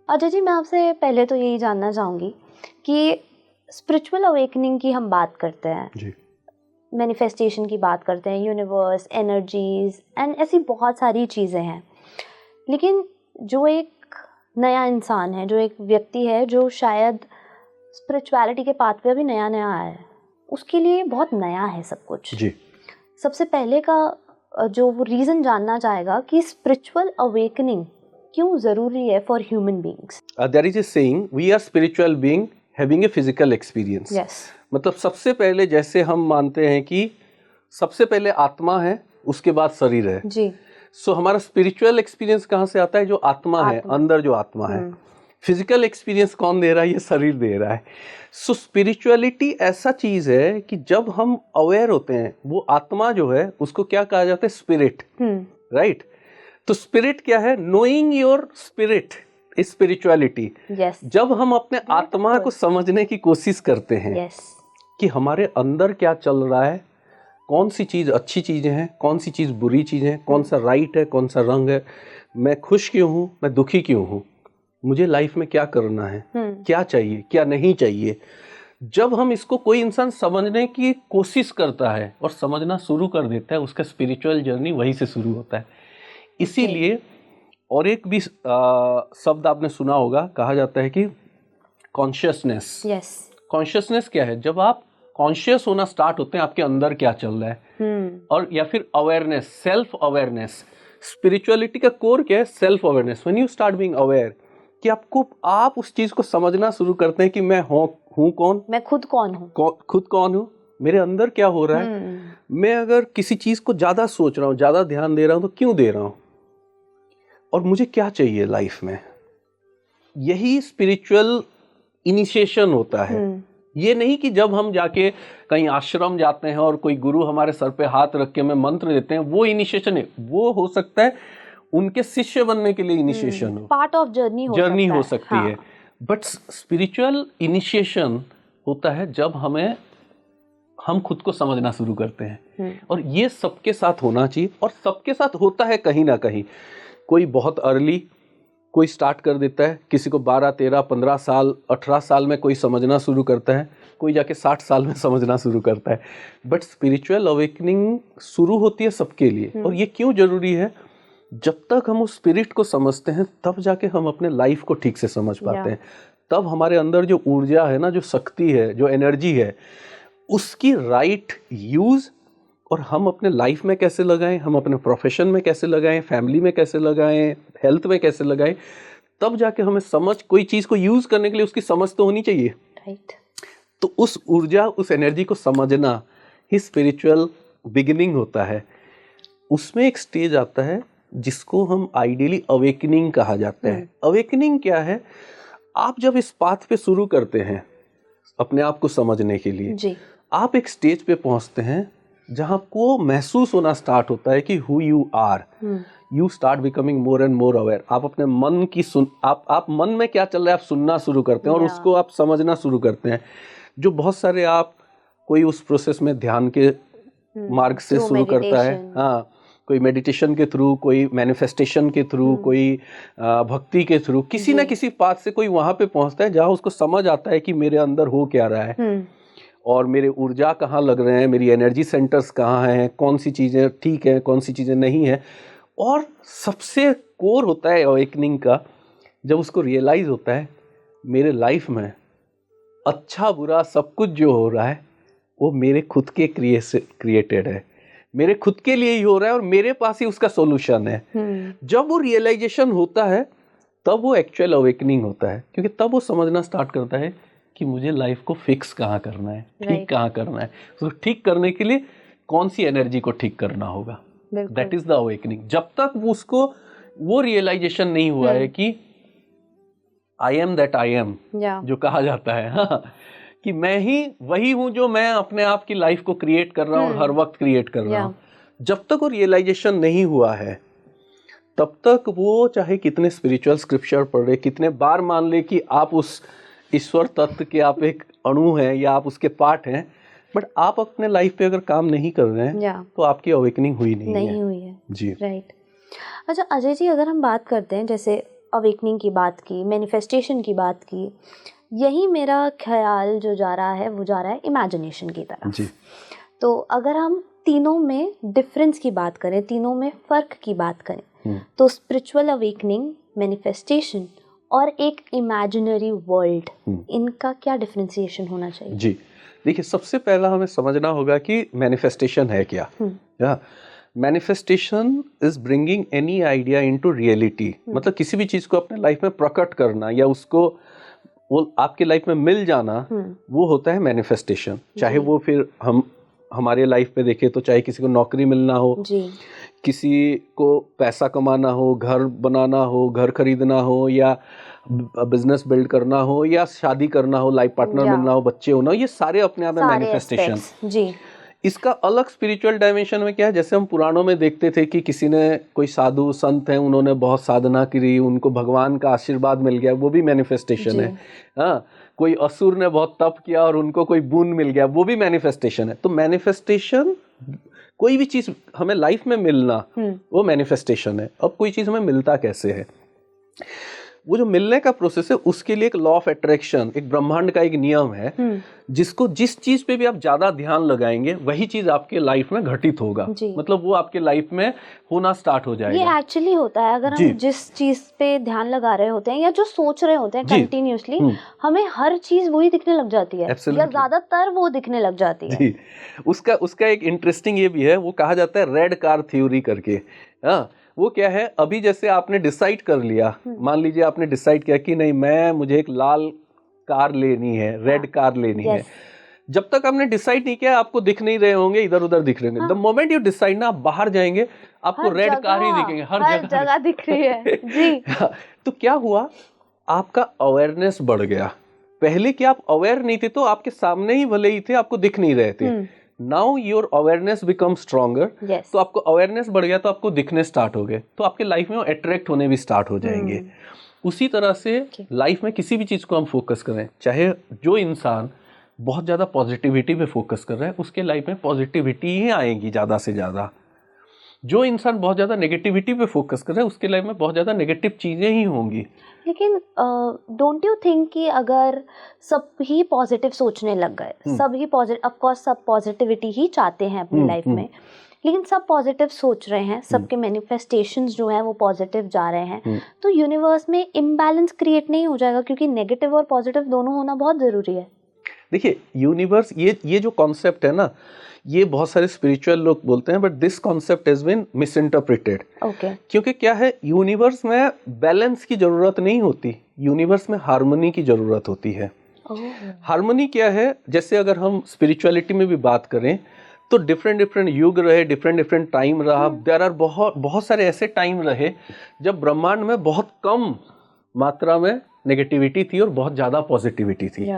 अजय जी, मैं आपसे पहले तो यही जानना चाहूँगी कि स्पिरिचुअल अवेकनिंग की हम बात करते हैं जी, मैनिफेस्टेशन की बात करते हैं, यूनिवर्स, एनर्जीज एंड ऐसी बहुत सारी चीज़ें हैं, लेकिन जो एक नया इंसान है, जो एक व्यक्ति है जो शायद स्पिरिचुअलिटी के पाथ पे अभी नया नया आया है, उसके लिए बहुत नया है सब कुछ। जी। सबसे पहले का जो वो रीज़न जानना चाहेगा कि स्पिरिचुअल अवेकनिंग क्यों ज़रूरी है for human beings. There is a saying, we are spiritual being having a physical experience. Yes. मतलब सबसे पहले जैसे हम मानते हैं कि सबसे पहले आत्मा है, उसके बाद शरीर है। जी। सो हमारा स्पिरिचुअल एक्सपीरियंस कहाँ से आता है? जो आत्मा है, अंदर जो आत्मा है। फिजिकल एक्सपीरियंस कौन दे रहा है? ये शरीर दे रहा है। सो स्पिरिचुअलिटी ऐसा चीज है कि जब हम अवेयर होते हैं, वो आत्मा जो है उसको क्या कहा जाता है? Spirit, right? तो स्पिरिट क्या है? Knowing your spirit is spirituality. Yes. जब हम अपने आत्मा को समझने की कोशिश करते हैं यस। कि हमारे अंदर क्या चल रहा है, कौन सी चीज़ अच्छी चीज़ें हैं, कौन सी चीज़ बुरी चीज़ें हैं, कौन सा राइट है, कौन सा रंग है, मैं खुश क्यों हूँ, मैं दुखी क्यों हूँ, मुझे लाइफ में क्या करना है, क्या चाहिए, क्या नहीं चाहिए। जब हम इसको कोई इंसान समझने की कोशिश करता है और समझना शुरू कर देता है, उसका स्पिरिचुअल जर्नी वहीं से शुरू होता है। इसीलिए और एक भी शब्द आपने सुना होगा, कहा जाता है कि कॉन्शियसनेस। यस। कॉन्शियसनेस क्या है? जब आप कॉन्शियस होना स्टार्ट होते हैं आपके अंदर क्या चल रहा है, और या फिर अवेयरनेस, सेल्फ अवेयरनेस। स्पिरिचुअलिटी का कोर क्या है? Self awareness. When you start being aware कि आप उस चीज को समझना शुरू करते हैं कि मैं हूँ कौन, मैं खुद कौन हूँ, खुद कौन हूँ, मेरे अंदर क्या हो रहा है, मैं अगर किसी चीज को ज्यादा सोच रहा हूँ, ज्यादा ध्यान दे रहा हूँ, तो क्यों दे रहा हूँ, और मुझे क्या चाहिए लाइफ में। यही स्पिरिचुअल इनिशिएशन होता है। ये नहीं कि जब हम जाके कहीं आश्रम जाते हैं और कोई गुरु हमारे सर पे हाथ रख के हमें मंत्र देते हैं, वो इनिशिएशन है। वो हो सकता है उनके शिष्य बनने के लिए इनिशिएशन हो, पार्ट ऑफ जर्नी हो सकती है। बट स्पिरिचुअल इनिशिएशन होता है जब हम खुद को समझना शुरू करते हैं। और ये सबके साथ होना चाहिए, और सबके साथ होता है कहीं ना कहीं। कोई बहुत अर्ली कोई स्टार्ट कर देता है, किसी को 12, 13, 15 साल, 18 साल में कोई समझना शुरू करता है, कोई जाके 60 साल में समझना शुरू करता है। बट स्पिरिचुअल अवेकनिंग शुरू होती है सबके लिए। और ये क्यों जरूरी है? जब तक हम उस स्पिरिट को समझते हैं तब जाके हम अपने लाइफ को ठीक से समझ पाते हैं। तब हमारे अंदर जो ऊर्जा है ना, जो शक्ति है, जो एनर्जी है, उसकी राइट यूज और हम अपने लाइफ में कैसे लगाएं, हम अपने प्रोफेशन में कैसे लगाएं, फैमिली में कैसे लगाएं, हेल्थ में कैसे लगाएं, तब जाके हमें समझ, कोई चीज़ को यूज़ करने के लिए उसकी समझ तो होनी चाहिए, राइट। तो उस ऊर्जा, उस एनर्जी को समझना ही स्पिरिचुअल बिगिनिंग होता है। उसमें एक स्टेज आता है जिसको हम आइडियली अवेकनिंग कहा जाता है। अवेकनिंग क्या है? आप जब इस पाथ पे शुरू करते हैं अपने आप को समझने के लिए जी। आप एक स्टेज पे पहुंचते हैं जहां आपको महसूस होना स्टार्ट होता है कि who you are. You start becoming more and more aware. आप अपने मन की आप मन में क्या चल रहा है आप सुनना शुरू करते हैं और उसको आप समझना शुरू करते हैं। जो बहुत सारे कोई उस प्रोसेस में ध्यान के मार्ग से शुरू करता है, हाँ, कोई मेडिटेशन के थ्रू, कोई मैनिफेस्टेशन के थ्रू, कोई भक्ति के थ्रू, किसी ना किसी पाथ से कोई वहां पे पहुंचता है जहां उसको समझ आता है कि मेरे अंदर हो क्या रहा है और मेरे ऊर्जा कहाँ लग रहे हैं, मेरी एनर्जी सेंटर्स कहाँ हैं, कौन सी चीज़ें ठीक है, कौन सी चीज़ें नहीं है। और सबसे कोर होता है अवेकनिंग का जब उसको रियलाइज होता है मेरे लाइफ में अच्छा बुरा सब कुछ जो हो रहा है वो मेरे खुद के क्रिएटेड है, मेरे खुद के लिए ही हो रहा है और मेरे पास ही उसका सॉल्यूशन है। जब वो रियलाइजेशन होता है तब वो एक्चुअल अवेकनिंग होता है, क्योंकि तब वो समझना स्टार्ट करता है कि मुझे लाइफ को फिक्स कहाँ करना है, ठीक कहाँ करना है, तो ठीक करने के लिए कौन सी एनर्जी को ठीक करना होगा। That is the awakening. जब तक वो रियलाइजेशन नहीं हुआ है कि I am that I am, जो कहा जाता है, हाँ, कि मैं ही वही हूं जो मैं अपने आप की लाइफ को क्रिएट कर रहा हूं और हर वक्त क्रिएट कर रहा हूं, जब तक वो रियलाइजेशन नहीं हुआ है तब तक वो चाहे कितने स्पिरिचुअल स्क्रिप्चर पढ़ रहे, कितने बार मान ले कि आप उस ईश्वर तत्व के आप एक अणु हैं या आप उसके पार्ट हैं, बट आप अपने लाइफ पे अगर काम नहीं कर रहे हैं तो आपकी अवेकनिंग हुई नहीं है। हुई है। जी, राइट। अच्छा अजय जी, अगर हम बात करते हैं जैसे अवेकनिंग की बात की, मैनिफेस्टेशन की बात की, यही मेरा ख्याल जो जा रहा है वो जा रहा है इमेजिनेशन की तरफ जी। तो अगर हम तीनों में डिफरेंस की बात करें, तीनों में फ़र्क की बात करें, तो स्पिरिचुअल अवेकनिंग, मैनिफेस्टेशन और एक इमेजिनरी वर्ल्ड, इनका क्या डिफरेंशिएशन होना चाहिए? जी, देखिए सबसे पहला हमें समझना होगा कि मैनिफेस्टेशन है क्या। या manifestation is bringing any idea into reality, मतलब किसी भी चीज को अपने लाइफ में प्रकट करना या उसको वो आपके लाइफ में मिल जाना, वो होता है मैनिफेस्टेशन। चाहे वो फिर हम हमारे लाइफ में देखें तो चाहे किसी को नौकरी मिलना हो जी, किसी को पैसा कमाना हो, घर बनाना हो, घर खरीदना हो, या बिजनेस बिल्ड करना हो, या शादी करना हो, लाइफ पार्टनर मिलना हो, बच्चे होना हो, ये सारे अपने आप में मैनिफेस्टेशन। जी। इसका अलग स्पिरिचुअल डायमेंशन में क्या है, जैसे हम पुराणों में देखते थे कि किसी ने, कोई साधु संत हैं, उन्होंने बहुत साधना करी, उनको भगवान का आशीर्वाद मिल गया, वो भी मैनिफेस्टेशन है। हाँ, कोई असुर ने बहुत तप किया और उनको कोई बूंद मिल गया, वो भी मैनिफेस्टेशन है। तो मैनिफेस्टेशन, कोई भी चीज हमें लाइफ में मिलना, वो मैनिफेस्टेशन है। अब कोई चीज हमें मिलता कैसे है, वो जो मिलने का प्रोसेस है, उसके लिए एक लॉ ऑफ अट्रैक्शन, एक ब्रह्मांड का एक नियम है, जिसको जिस चीज पे भी आप ज्यादा ध्यान लगाएंगे वही चीज आपके लाइफ में घटित होगा, मतलब वो आपके लाइफ में होना स्टार्ट हो जाएगा। ये एक्चुअली होता है, अगर हम जिस चीज पे ध्यान लगा रहे होते हैं या जो सोच रहे होते हैं कंटिन्यूअसली, हमें हर चीज वही दिखने लग जाती है, या ज्यादातर वो दिखने लग जाती है। जी, उसका एक इंटरेस्टिंग ये भी है, वो कहा जाता है रेड कार थ्योरी करके। हाँ, वो क्या है, अभी जैसे आपने डिसाइड कर लिया, मान लीजिए आपने डिसाइड किया कि नहीं, मुझे एक लाल कार लेनी है, रेड कार लेनी है। जब तक आपने डिसाइड नहीं किया, आपको दिख नहीं रहे होंगे, इधर उधर दिख रहे होंगे। द मोमेंट यू डिसाइड ना, आप बाहर जाएंगे, आपको रेड कार ही दिखेंगे, हर जगह दिख रही है। जी। तो क्या हुआ, आपका अवेयरनेस बढ़ गया। पहले क्या आप अवेयर नहीं थे, तो आपके सामने ही भले ही थे, आपको दिख नहीं रहे थे। Now your awareness become stronger, तो आपको अवेयरनेस बढ़ गया, तो आपको दिखने स्टार्ट हो गए, तो आपके लाइफ में वो अट्रैक्ट होने भी स्टार्ट हो जाएंगे। उसी तरह से लाइफ में किसी भी चीज को हम फोकस करें, चाहे जो इंसान बहुत ज्यादा पॉजिटिविटी पे फोकस कर रहा है, उसके लाइफ में पॉजिटिविटी ही आएगी ज्यादा से ज्यादा। जो इंसान बहुत ज्यादा नेगेटिविटी पे फोकस कर रहा है, उसके लाइफ में बहुत ज्यादा नेगेटिव चीजें ही होंगी। लेकिन डोंट यू थिंक कि अगर सब ही पॉजिटिव सोचने लग गए, सब ही पॉजिटिव, ऑफ कोर्स सब पॉजिटिविटी ही चाहते हैं अपनी लाइफ में, लेकिन सब पॉजिटिव सोच रहे हैं, सबके मैनिफेस्टेशंस जो हैं वो पॉजिटिव जा रहे हैं, तो यूनिवर्स में इम्बैलेंस क्रिएट नहीं हो जाएगा? क्योंकि नेगेटिव और पॉजिटिव दोनों होना बहुत जरूरी है। देखिए, यूनिवर्स, ये जो कॉन्सेप्ट है ना, ये बहुत सारे स्पिरिचुअल लोग बोलते हैं, but this concept has been misinterpreted. क्योंकि क्या है, यूनिवर्स में बैलेंस की जरूरत नहीं होती, यूनिवर्स में हार्मनी की जरूरत होती है। हार्मनी क्या है, जैसे अगर हम स्पिरिचुअलिटी में भी बात करें, तो डिफरेंट युग रहे, डिफरेंट टाइम रहा। देयर आर बहुत सारे ऐसे टाइम रहे जब ब्रह्मांड में बहुत कम मात्रा में नेगेटिविटी थी और बहुत ज्यादा पॉजिटिविटी थी।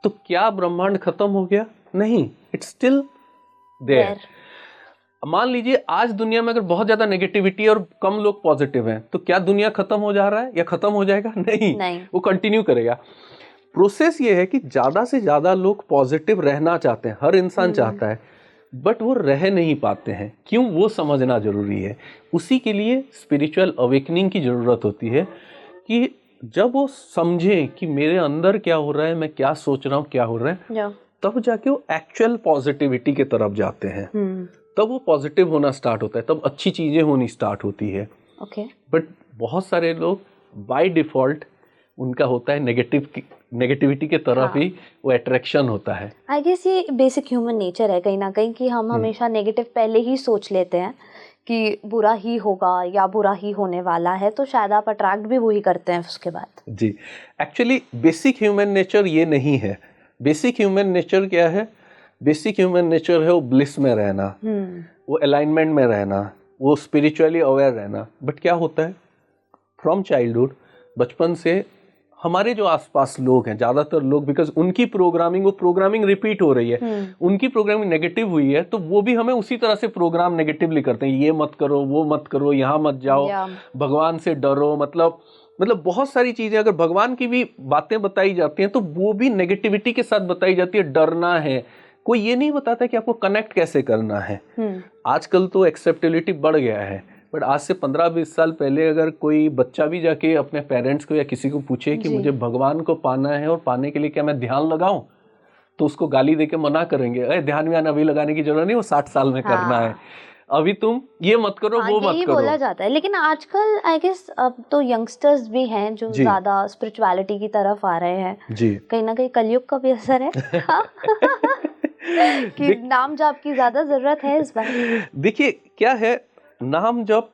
तो क्या ब्रह्मांड खत्म हो गया? नहीं, इट्स स्टिल देयर। मान लीजिए आज दुनिया में अगर बहुत ज्यादा नेगेटिविटी और कम लोग पॉजिटिव हैं, तो क्या दुनिया खत्म हो जा रहा है या खत्म हो जाएगा? नहीं, वो कंटिन्यू करेगा। प्रोसेस ये है कि ज्यादा से ज्यादा लोग पॉजिटिव रहना चाहते हैं, हर इंसान चाहता है, बट वो रह नहीं पाते हैं। क्यों? वो समझना जरूरी है। उसी के लिए स्पिरिचुअल अवेकनिंग की जरूरत होती है, कि जब वो समझें कि मेरे अंदर क्या हो रहा है, मैं क्या सोच रहा हूँ, क्या हो रहा है, तब जाके वो एक्चुअल पॉजिटिविटी की तरफ जाते हैं। तब वो पॉजिटिव होना स्टार्ट होता है, तब अच्छी चीजें होनी स्टार्ट होती है। बट बहुत सारे लोग बाय डिफॉल्ट उनका होता है नेगेटिविटी के तरफ ही वो अट्रैक्शन होता है। आई गेस ये बेसिक ह्यूमन नेचर है कहीं ना कहीं, कि हम हमेशा नेगेटिव पहले ही सोच लेते हैं कि बुरा ही होगा या बुरा ही होने वाला है, तो शायद आप अट्रैक्ट भी वही करते हैं उसके बाद। जी, एक्चुअली बेसिक ह्यूमन नेचर ये नहीं है। बेसिक ह्यूमन नेचर क्या है? बेसिक ह्यूमन नेचर है वो ब्लिस में रहना, वो अलाइनमेंट में रहना, वो स्पिरिचुअली अवेयर रहना। बट क्या होता है, फ्रॉम चाइल्डहुड, बचपन से हमारे जो आसपास लोग हैं, ज्यादातर लोग, बिकॉज उनकी प्रोग्रामिंग रिपीट हो रही है, उनकी प्रोग्रामिंग नेगेटिव हुई है, तो वो भी हमें उसी तरह से प्रोग्राम नेगेटिवली करते हैं। ये मत करो, वो मत करो, यहाँ मत जाओ, भगवान से डरो। मतलब बहुत सारी चीजें, अगर भगवान की भी बातें बताई जाती हैं तो वो भी नेगेटिविटी के साथ बताई जाती है। डरना है, कोई ये नहीं बताता कि आपको कनेक्ट कैसे करना है। आजकल तो एक्सेप्टेबिलिटी बढ़ गया है, बट आज से 15-20 साल पहले अगर कोई बच्चा भी जाके अपने पेरेंट्स को या किसी को पूछे कि मुझे भगवान को पाना है और पाने के लिए क्या मैं ध्यान लगाऊं, तो उसको गाली देके मना करेंगे, अरे ध्यान व्यान अभी लगाने की जरूरत नहीं, वो 60 साल में करना है, अभी तुम ये मत करो, वो मत करो, बोला जाता है। लेकिन आजकल आई गेस अब तो यंगस्टर्स भी हैं जो ज्यादा स्पिरिचुअलिटी की तरफ आ रहे हैं जी, कहीं ना कहीं कलयुग का भी असर है कि नाम जाप की ज्यादा जरूरत है इस बार। देखिए क्या है, नाम जप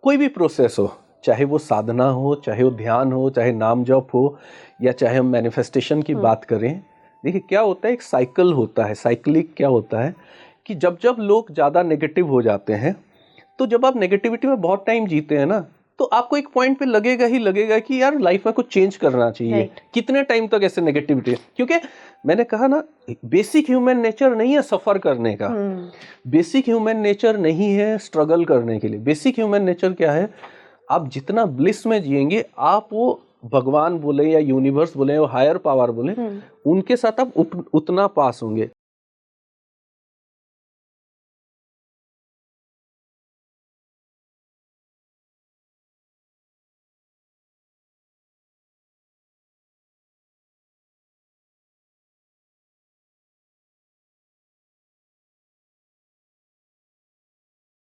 कोई भी प्रोसेस हो, चाहे वो साधना हो, चाहे वो ध्यान हो, चाहे नाम जप हो, या चाहे हम मैनिफेस्टेशन की बात करें, देखिए क्या होता है, एक साइकिल होता है। साइक्लिक क्या होता है कि जब जब लोग ज़्यादा नेगेटिव हो जाते हैं, तो जब आप नेगेटिविटी में बहुत टाइम जीते हैं ना, तो आपको एक पॉइंट पे लगेगा ही लगेगा कि यार लाइफ में कुछ चेंज करना चाहिए। कितने टाइम तक ऐसे नेगेटिविटी, क्योंकि मैंने कहा ना, बेसिक ह्यूमन नेचर नहीं है सफ़र करने का, बेसिक ह्यूमन नेचर नहीं है स्ट्रगल करने के लिए। बेसिक ह्यूमन नेचर क्या है, आप जितना ब्लिस में जिएंगे, आप वो भगवान बोले या यूनिवर्स बोले या हायर पावर बोले, उनके साथ आप उतना पास होंगे।